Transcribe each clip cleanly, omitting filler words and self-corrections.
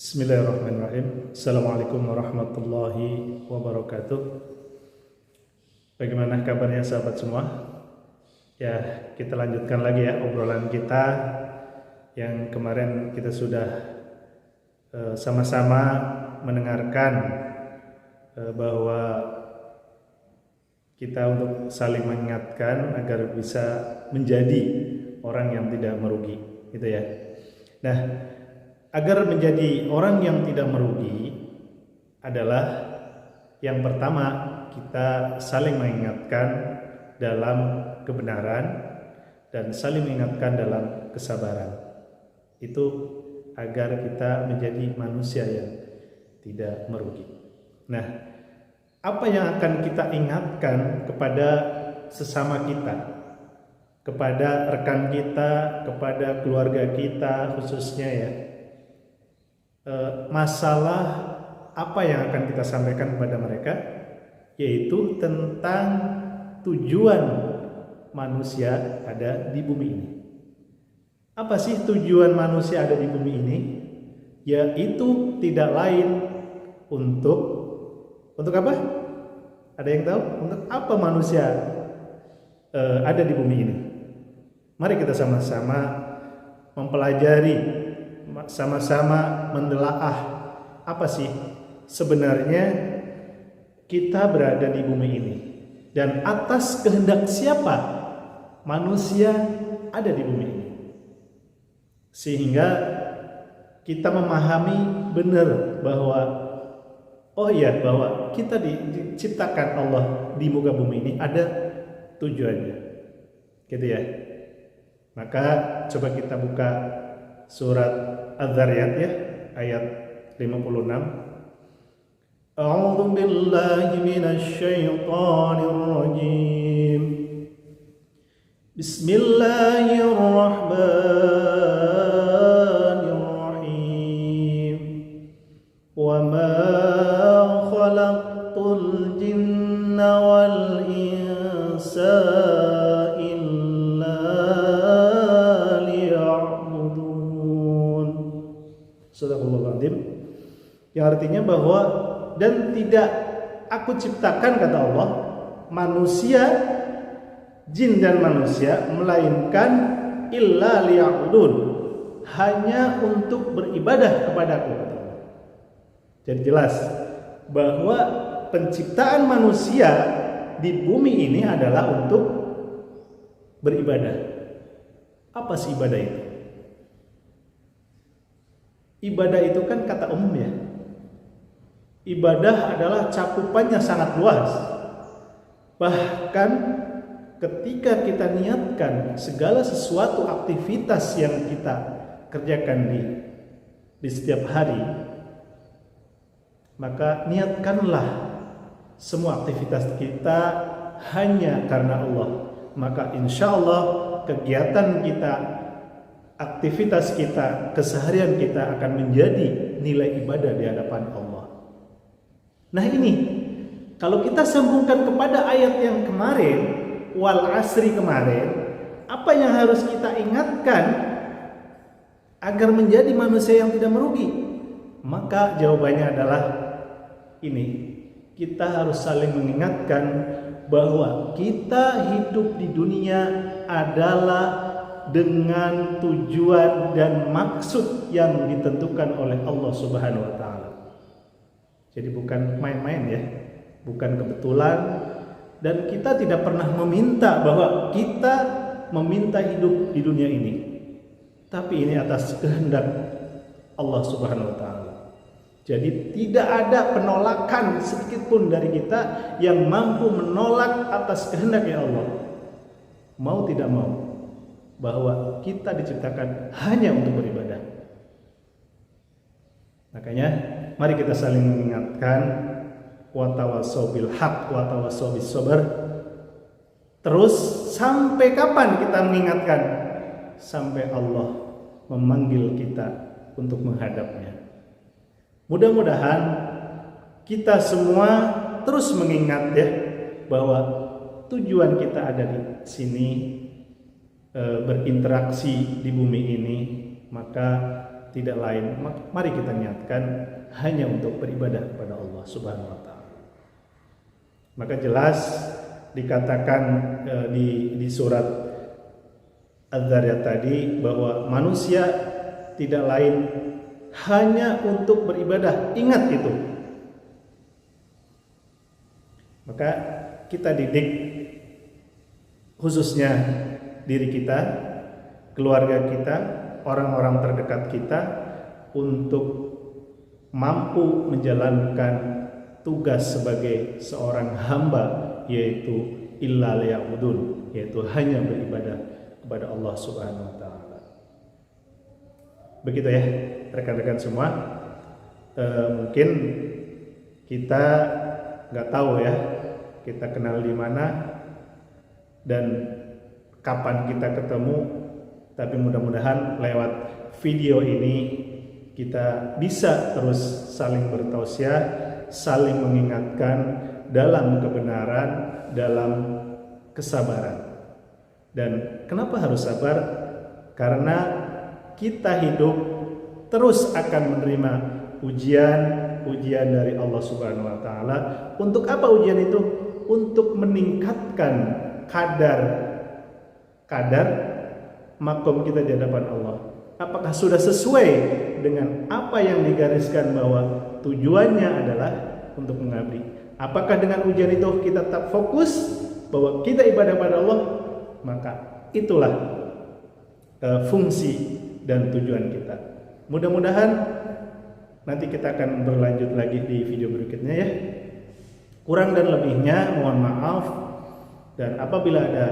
Bismillahirrahmanirrahim. Assalamualaikum warahmatullahi wabarakatuh. Bagaimana kabarnya sahabat semua? Ya, kita lanjutkan lagi ya obrolan kita yang kemarin kita sudah sama-sama mendengarkan bahwa kita untuk saling mengingatkan agar bisa menjadi orang yang tidak merugi, gitu ya. Nah, agar menjadi orang yang tidak merugi adalah yang pertama, kita saling mengingatkan dalam kebenaran dan saling mengingatkan dalam kesabaran. Itu agar kita menjadi manusia yang tidak merugi. Nah, apa yang akan kita ingatkan kepada sesama kita, kepada rekan kita, kepada keluarga kita khususnya ya, masalah apa yang akan kita sampaikan kepada mereka, yaitu tentang tujuan manusia ada di bumi ini. Apa sih tujuan manusia ada di bumi ini? Yaitu tidak lain untuk apa? Ada yang tahu? Untuk apa manusia ada di bumi ini? Mari kita sama-sama mempelajari, sama-sama mendelaah apa sih sebenarnya kita berada di bumi ini dan atas kehendak siapa manusia ada di bumi ini, sehingga kita memahami benar bahwa bahwa kita diciptakan Allah di muka bumi ini ada tujuannya, gitu ya. Maka coba kita buka surat Az-Zariyat ya, ayat 56. A'udzu billahi minasy syaithanir rajim. Bismillahirrahmanirrahim. Wa ma khalaqtul jinna wal insa yang artinya bahwa dan tidak aku ciptakan, kata Allah, manusia, jin dan manusia melainkan illa liya'budun, hanya untuk beribadah kepadaku. Jadi jelas bahwa penciptaan manusia di bumi ini adalah untuk beribadah. Apa sih ibadah itu? Ibadah itu kan kata umum ya. Ibadah adalah cakupannya sangat luas. Bahkan ketika kita niatkan segala sesuatu aktivitas yang kita kerjakan di setiap hari, maka niatkanlah semua aktivitas kita hanya karena Allah. Maka insya Allah kegiatan kita, aktivitas kita, keseharian kita akan menjadi nilai ibadah di hadapan Allah. Nah ini, kalau kita sambungkan kepada ayat yang kemarin, wal asri kemarin, apa yang harus kita ingatkan agar menjadi manusia yang tidak merugi? Maka jawabannya adalah ini, kita harus saling mengingatkan bahwa kita hidup di dunia adalah dengan tujuan dan maksud yang ditentukan oleh Allah Subhanahu wa taala. Jadi bukan main-main ya, bukan kebetulan, dan kita tidak pernah meminta bahwa kita meminta hidup di dunia ini. Tapi ini atas kehendak Allah Subhanahu wa taala. Jadi tidak ada penolakan sedikit pun dari kita yang mampu menolak atas kehendaknya Allah. Mau tidak mau, bahwa kita diciptakan hanya untuk beribadah. Makanya mari kita saling mengingatkan, wa tawassaw bil haq wa tawassaw bis sabr. Terus sampai kapan kita mengingatkan? Sampai Allah memanggil kita untuk menghadapnya. Mudah-mudahan kita semua terus mengingat ya bahwa tujuan kita ada di sini, berinteraksi di bumi ini, maka tidak lain, mari kita niatkan hanya untuk beribadah kepada Allah Subhanahu wa taala. Maka jelas dikatakan di surat Az-Zariyat tadi bahwa manusia tidak lain hanya untuk beribadah. Ingat itu. Maka kita didik, khususnya diri kita, keluarga kita, orang-orang terdekat kita, untuk mampu menjalankan tugas sebagai seorang hamba, yaitu illa liya'budun, yaitu hanya beribadah kepada Allah Subhanahu wa taala. Begitu ya rekan-rekan semua. Mungkin kita nggak tahu ya kita kenal di mana dan kapan kita ketemu, tapi mudah-mudahan lewat video ini kita bisa terus saling bertausiah, saling mengingatkan dalam kebenaran, dalam kesabaran. Dan kenapa harus sabar? Karena kita hidup terus akan menerima ujian dari Allah Subhanahu wa taala. Untuk apa ujian itu? Untuk meningkatkan kadar makom kita di hadapan Allah. Apakah sudah sesuai dengan apa yang digariskan bahwa tujuannya adalah untuk mengabdi? Apakah dengan ujian itu kita tetap fokus bahwa kita ibadah pada Allah? Maka itulah fungsi dan tujuan kita. Mudah-mudahan nanti kita akan berlanjut lagi di video berikutnya ya. Kurang dan lebihnya mohon maaf, dan apabila ada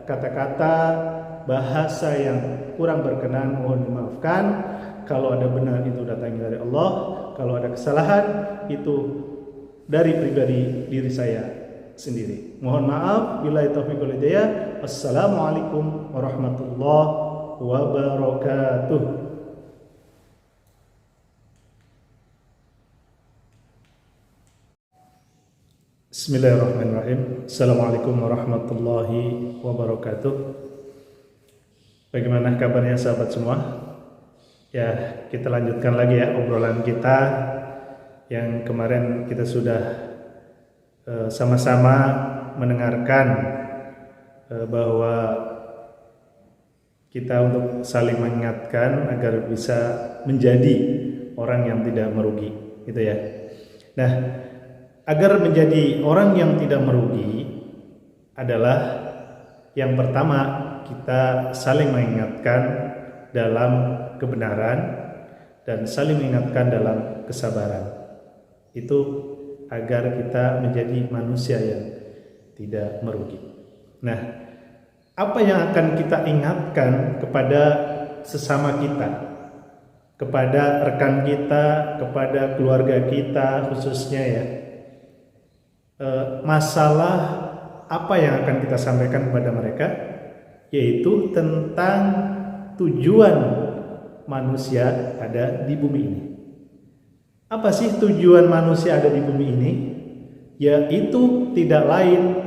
kata-kata bahasa yang kurang berkenan mohon dimaafkan. Kalau ada benar itu datangnya dari Allah, kalau ada kesalahan itu dari pribadi diri saya sendiri. Mohon maaf, billahi taufiq wal hidayah. Assalamualaikum warahmatullahi wabarakatuh. Bismillahirrahmanirrahim. Assalamualaikum warahmatullahi wabarakatuh. Bagaimana kabarnya sahabat semua? Ya, kita lanjutkan lagi ya obrolan kita yang kemarin kita sudah sama-sama mendengarkan bahwa kita untuk saling mengingatkan agar bisa menjadi orang yang tidak merugi, gitu ya. Nah, agar menjadi orang yang tidak merugi adalah yang pertama, kita saling mengingatkan dalam kebenaran dan saling mengingatkan dalam kesabaran. Itu agar kita menjadi manusia yang tidak merugi. Nah, apa yang akan kita ingatkan kepada sesama kita, kepada rekan kita, kepada keluarga kita khususnya ya, masalah apa yang akan kita sampaikan kepada mereka, yaitu tentang tujuan manusia ada di bumi ini. Apa sih tujuan manusia ada di bumi ini? Yaitu tidak lain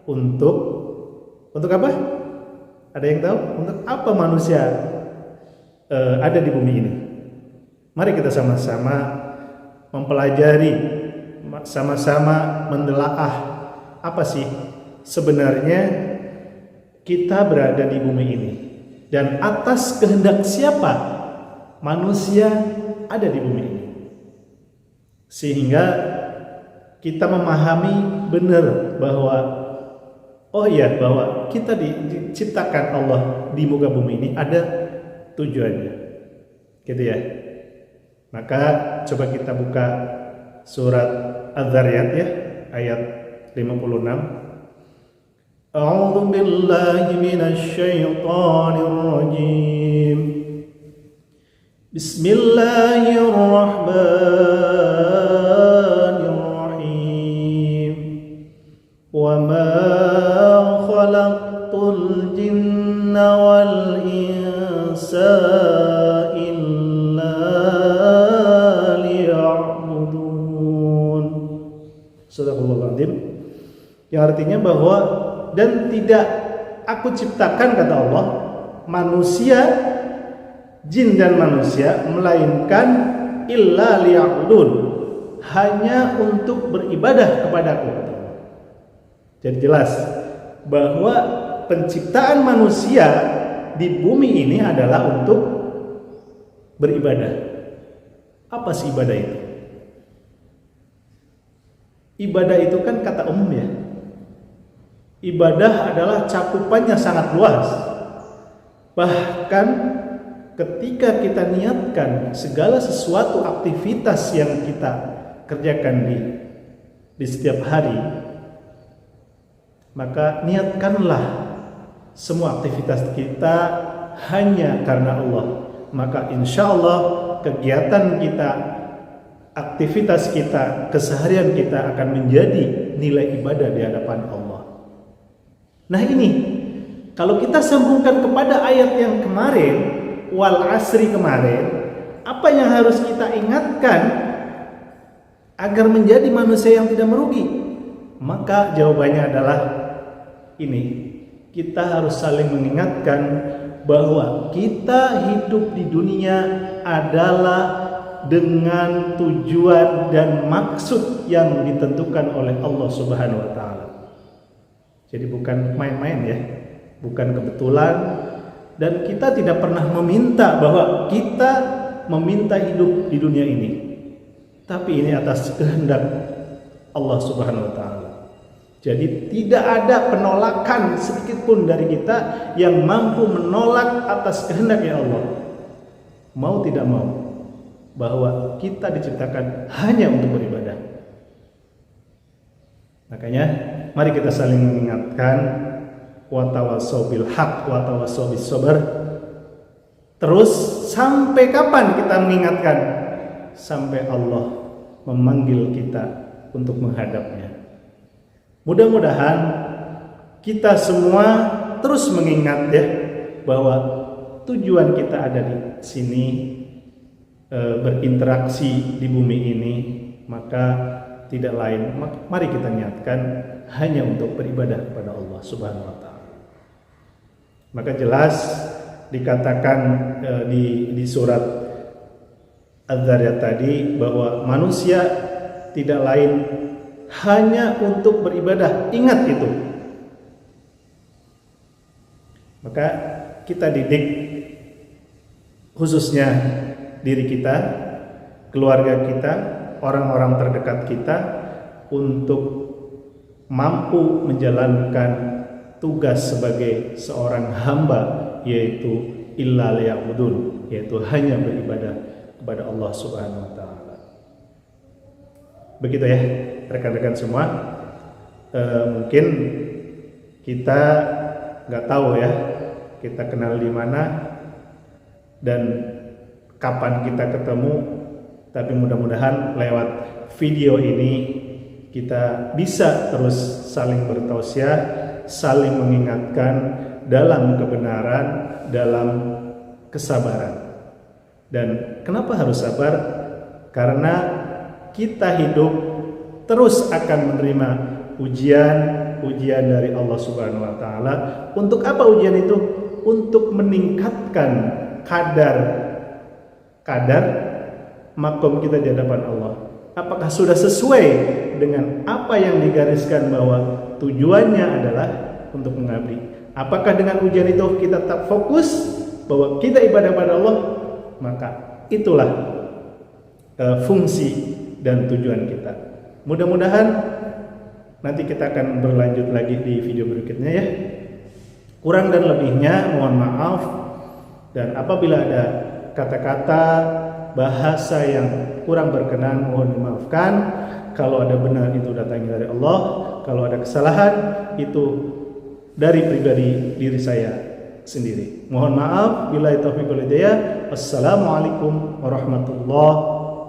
untuk apa? Ada yang tahu? Untuk apa manusia ada di bumi ini? Mari kita sama-sama mempelajari, sama-sama menelaah apa sih sebenarnya kita berada di bumi ini dan atas kehendak siapa manusia ada di bumi ini, sehingga kita memahami benar bahwa bahwa kita diciptakan Allah di muka bumi ini ada tujuannya, gitu ya. Maka coba kita buka surat Az-Zariyat ya, ayat 56. A'udzu billahi minasy syaithanir rajim. Bismillahirrahmanirrahim. Wa ma khalaqtul jinna wal insa illa liya'budun. Sadaqallahul adzim. Yang artinya bahwa dan tidak aku ciptakan, kata Allah, manusia jin dan manusia melainkan illa liya'budun, hanya untuk beribadah kepadaku. Jadi jelas bahwa penciptaan manusia di bumi ini adalah untuk beribadah. Apa sih ibadah itu? Ibadah itu kan kata umum ya. Ibadah adalah cakupannya sangat luas. Bahkan ketika kita niatkan segala sesuatu aktivitas yang kita kerjakan di setiap hari, maka niatkanlah semua aktivitas kita hanya karena Allah. Maka insya Allah kegiatan kita, aktivitas kita, keseharian kita akan menjadi nilai ibadah di hadapan Allah. Nah ini, kalau kita sambungkan kepada ayat yang kemarin, wal asri kemarin, apa yang harus kita ingatkan agar menjadi manusia yang tidak merugi? Maka jawabannya adalah ini, kita harus saling mengingatkan bahwa kita hidup di dunia adalah dengan tujuan dan maksud yang ditentukan oleh Allah Subhanahu wa taala. Jadi bukan main-main ya, bukan kebetulan, dan kita tidak pernah meminta bahwa kita meminta hidup di dunia ini. Tapi ini atas kehendak Allah Subhanahu wa taala. Jadi tidak ada penolakan sedikit pun dari kita yang mampu menolak atas kehendaknya Allah. Mau tidak mau, bahwa kita diciptakan hanya untuk beribadah. Makanya mari kita saling mengingatkan, wa tawassaw bil haq wa tawassaw bis sabr. Terus sampai kapan kita mengingatkan? Sampai Allah memanggil kita untuk menghadapnya. Mudah-mudahan kita semua terus mengingat ya, bahwa tujuan kita ada di sini, berinteraksi di bumi ini, maka tidak lain, mari kita niatkan hanya untuk beribadah kepada Allah Subhanahu wa taala. Maka jelas dikatakan di surat Az-Zariyat tadi bahwa manusia tidak lain hanya untuk beribadah. Ingat itu. Maka kita didik, khususnya diri kita, keluarga kita, orang-orang terdekat kita, untuk mampu menjalankan tugas sebagai seorang hamba, yaitu illa liya'budun, yaitu hanya beribadah kepada Allah Subhanahu wa taala. Begitu ya rekan-rekan semua. Mungkin kita nggak tahu ya kita kenal di mana dan kapan kita ketemu, tapi mudah-mudahan lewat video ini kita bisa terus saling bertausiah, saling mengingatkan dalam kebenaran, dalam kesabaran. Dan kenapa harus sabar? Karena kita hidup terus akan menerima ujian dari Allah Subhanahu wa taala. Untuk apa ujian itu? Untuk meningkatkan kadar makom kita di hadapan Allah. Apakah sudah sesuai dengan apa yang digariskan bahwa tujuannya adalah untuk mengabdi? Apakah dengan ujian itu kita tetap fokus bahwa kita ibadah pada Allah? Maka itulah fungsi dan tujuan kita. Mudah-mudahan nanti kita akan berlanjut lagi di video berikutnya ya. Kurang dan lebihnya mohon maaf, dan apabila ada kata-kata bahasa yang kurang berkenan mohon dimaafkan. Kalau ada benar itu datangnya dari Allah, kalau ada kesalahan itu dari pribadi diri saya sendiri. Mohon maaf, billahi taufiq wal hidayah. Wassalamualaikum warahmatullahi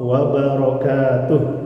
wabarakatuh.